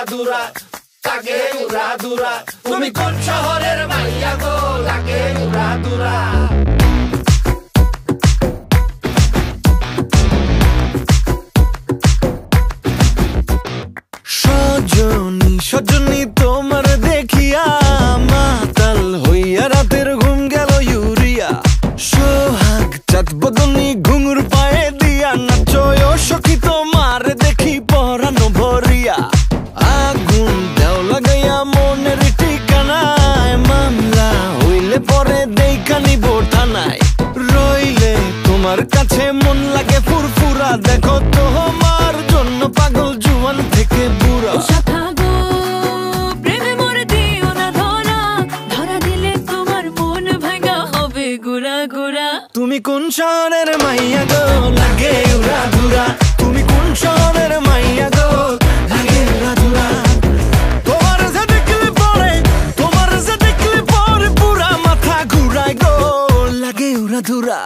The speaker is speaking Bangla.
দুরা লাগে উড়া দুরা তুমি কোন শহরের মাইয়া গো লাগে উড়া দুরা সজনী সজনী তোমার দেখিয়া মাতাল হইয়া রাতের ঘুম গেল ইউরিয়া সোহাগ চাঁদ বদনী ঘুঙুর পায়ে দিয়া নাচয় সখী তোমার দেখি পরানো ভরিয়া আগুন দেও লাগাইয়া মনের ঠিকানায় মামলা হইলে পরে দেখা নিব থানায় রইলে তোমার কাছে মন লাগে ফুরফুরা দেখো তোমার জন্য পাগল জুয়ান থেকে বুড়া তুমি কোন শহরের মাইয়া গো লাগে উড়া ধুরা তুমি কোন শহরের মাইয়া গো লাগে উড়া ধুরা তোমার যে দেখলে পরে পুরা মাথা ঘুরায় গো লাগে উড়া ধুরা